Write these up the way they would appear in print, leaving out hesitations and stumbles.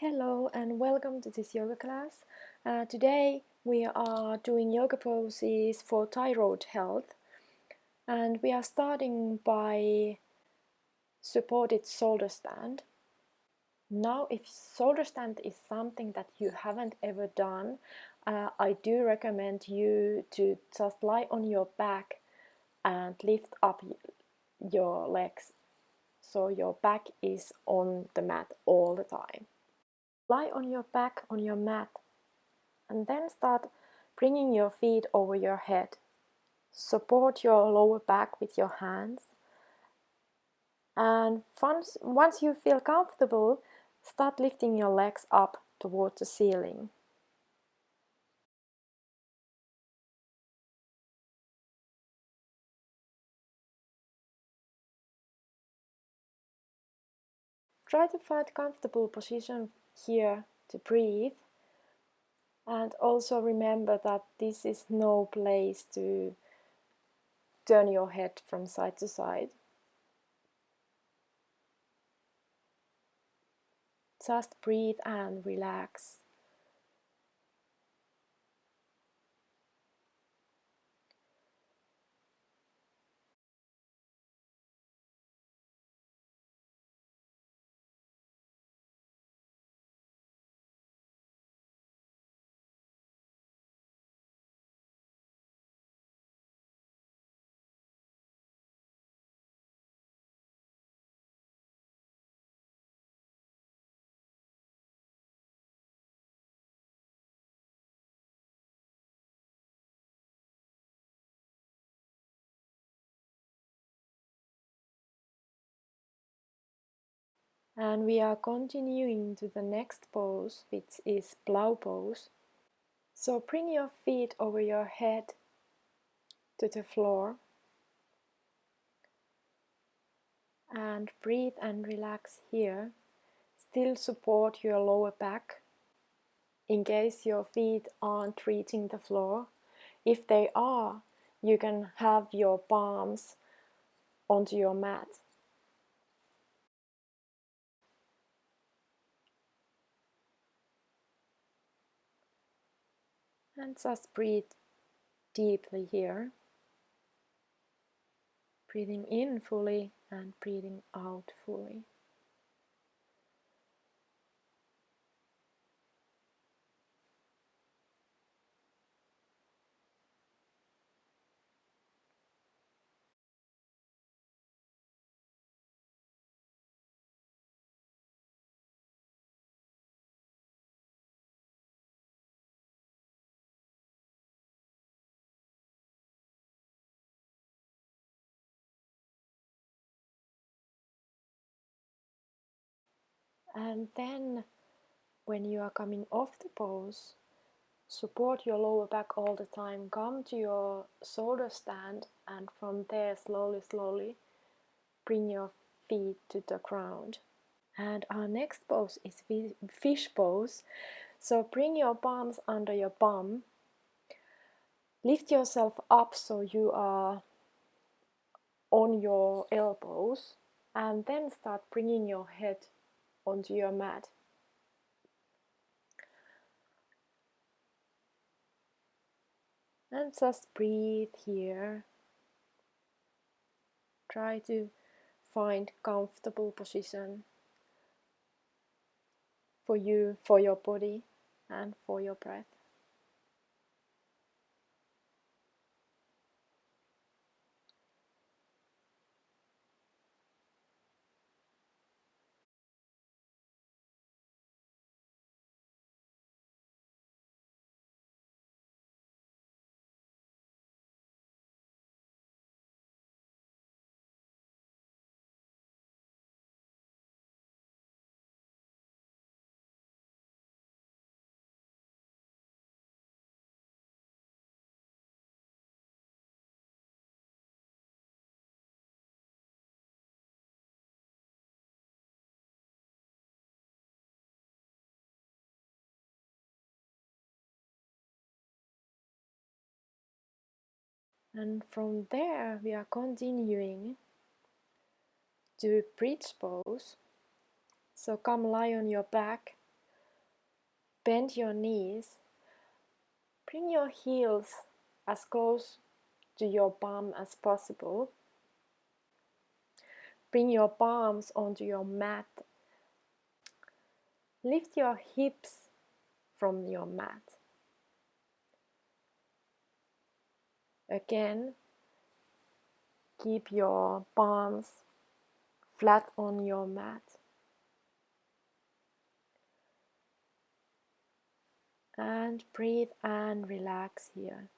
Hello and welcome to this yoga class. Today we are doing yoga poses for thyroid health, and we are starting by supported shoulder stand. Now, if shoulder stand is something that you haven't ever done, I do recommend you to just lie on your back and lift up your legs so your back is on the mat all the time. Lie on your back on your mat and then start bringing your feet over your head. Support your lower back with your hands. And once you feel comfortable, start lifting your legs up towards the ceiling. Try to find a comfortable position here to breathe. And also remember that this is no place to turn your head from side to side. Just breathe and relax. And we are continuing to the next pose, which is Plow Pose. So bring your feet over your head to the floor and breathe and relax here. Still support your lower back in case your feet aren't reaching the floor. If they are, you can have your palms onto your mat. And just breathe deeply here. Breathing in fully and breathing out fully. And then when you are coming off the pose, support your lower back all the time. Come to your shoulder stand and from there slowly bring your feet to the ground. And our next pose is fish pose. So bring your palms under your bum. Lift yourself up so you are on your elbows and then start bringing your head onto your mat. And just breathe here. Try to find comfortable position for you, for your body, and for your breath. And from there, we are continuing to bridge pose. So come lie on your back Bend your knees. Bring your heels as close to your bum as possible. Bring your palms onto your mat. Lift your hips from your mat. Again, keep your palms flat on your mat. And breathe and relax here.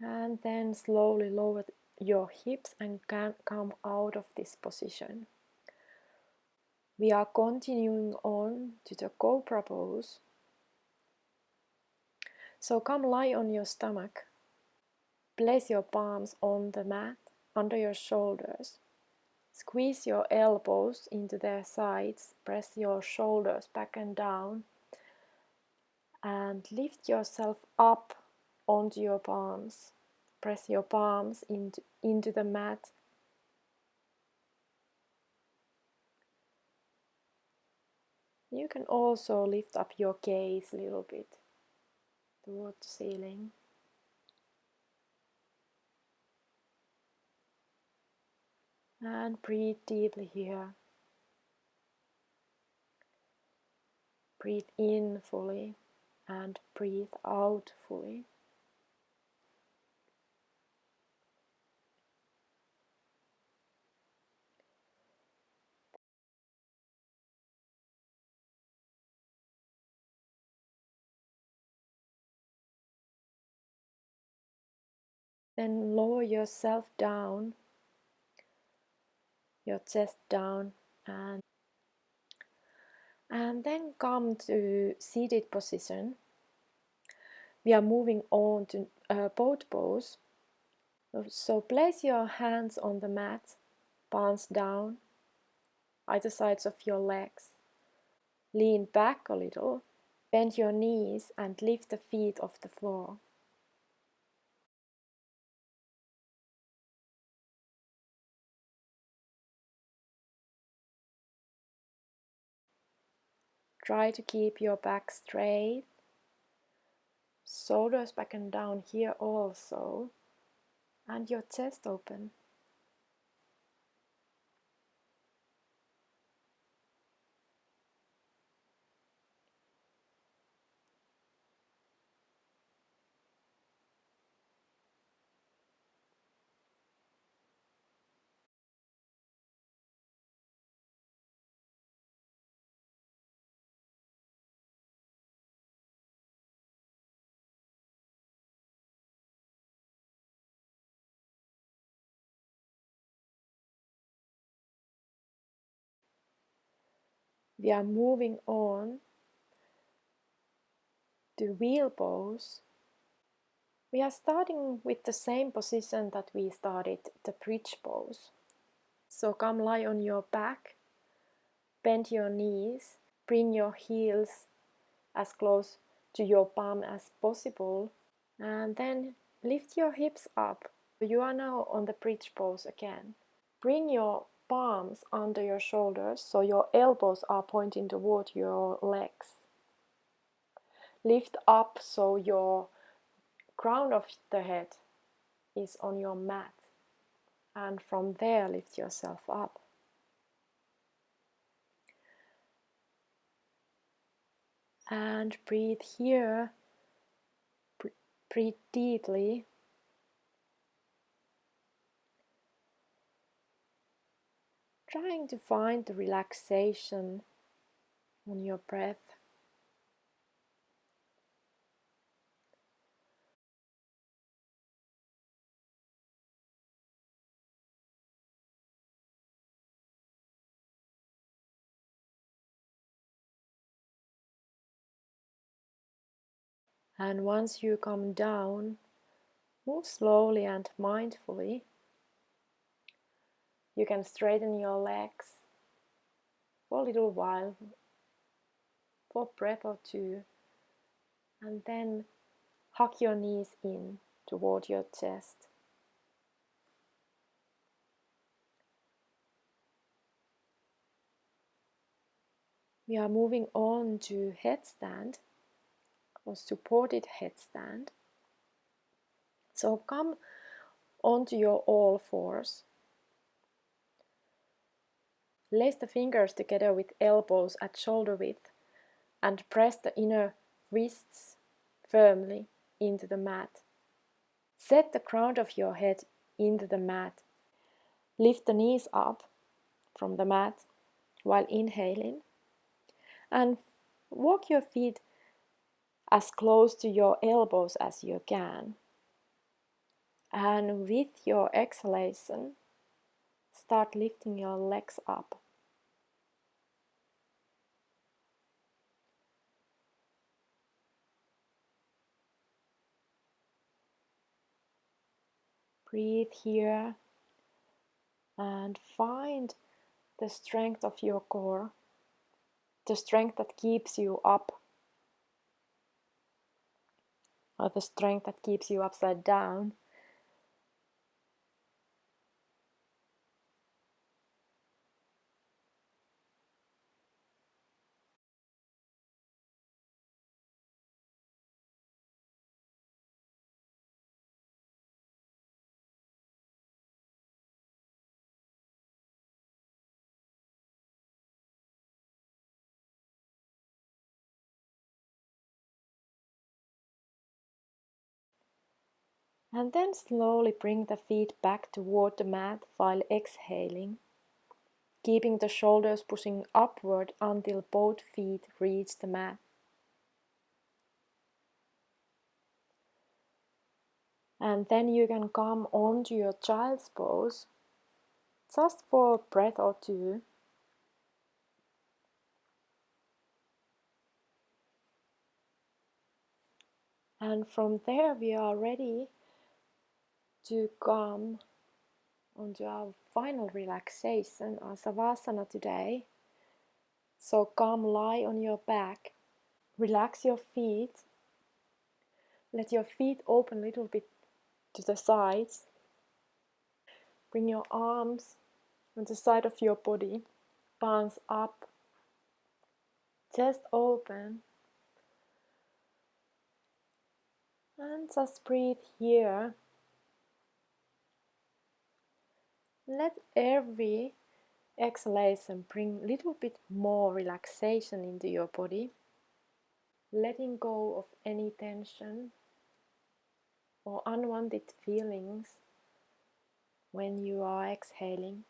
And then slowly lower your hips and come out of this position. We are continuing on to the Cobra Pose. So come lie on your stomach. Place your palms on the mat under your shoulders. Squeeze your elbows into their sides. Press your shoulders back and down. And lift yourself up onto your palms. Press your palms into the mat. You can also lift up your gaze a little bit toward the ceiling. And breathe deeply here. Breathe in fully and breathe out fully. Then lower yourself down, your chest down, and then come to seated position. We are moving on to boat pose. So place your hands on the mat, palms down, either sides of your legs. Lean back a little, bend your knees and lift the feet off the floor. Try to keep your back straight, shoulders back and down here also, and your chest open. We are moving on to wheel pose. We are starting with the same position that we started the bridge pose. So come lie on your back, bend your knees, bring your heels as close to your palm as possible, and then lift your hips up. You are now on the bridge pose again. Bring your palms under your shoulders so your elbows are pointing toward your legs. Lift up so your crown of the head is on your mat, and from there lift yourself up. And breathe here, breathe deeply. Trying to find the relaxation on your breath. And once you come down, move slowly and mindfully. You can straighten your legs for a little while, for a breath or two, and then hug your knees in toward your chest. We are moving on to headstand or supported headstand. So come onto your all fours. Lace the fingers together with elbows at shoulder width and press the inner wrists firmly into the mat. Set the crown of your head into the mat. Lift the knees up from the mat while inhaling and walk your feet as close to your elbows as you can. And with your exhalation, start lifting your legs up. Breathe here and find the strength of your core, the strength that keeps you up, or the strength that keeps you upside down. And then slowly bring the feet back toward the mat while exhaling, keeping the shoulders pushing upward until both feet reach the mat. And then you can come onto your child's pose, just for a breath or two. And from there we are ready to come onto our final relaxation, our Savasana today. So come lie on your back, relax your feet, let your feet open a little bit to the sides. Bring your arms on the side of your body, palms up, chest open, and just breathe here. Let every exhalation bring a little bit more relaxation into your body, letting go of any tension or unwanted feelings when you are exhaling.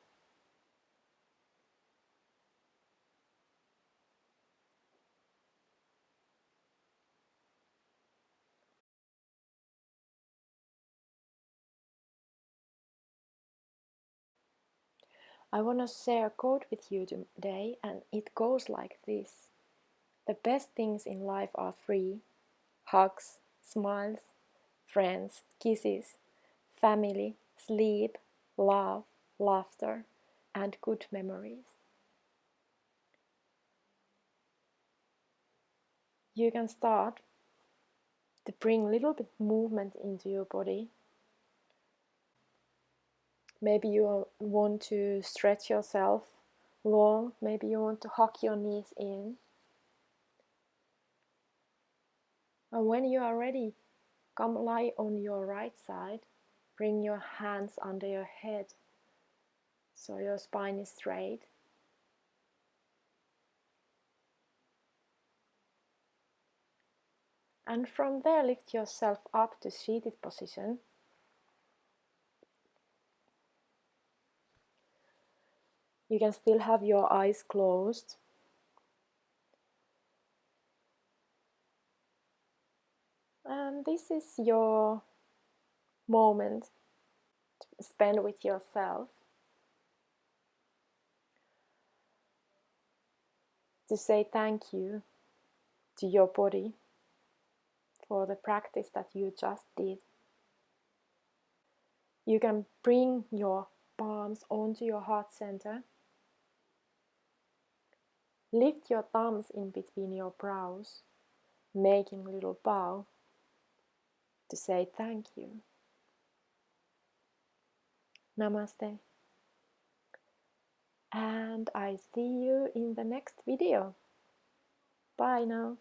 I want to share a quote with you today, and it goes like this: the best things in life are free: hugs, smiles, friends, kisses, family, sleep, love, laughter, and good memories. You can start to bring a little bit movement into your body. Maybe you want to stretch yourself long, maybe you want to hug your knees in. And when you are ready, come lie on your right side. Bring your hands under your head so your spine is straight. And from there, lift yourself up to seated position. You can still have your eyes closed. And this is your moment to spend with yourself, to say thank you to your body for the practice that you just did. You can bring your palms onto your heart center. Lift your thumbs in between your brows, making a little bow to say thank you. Namaste. And I see you in the next video. Bye now.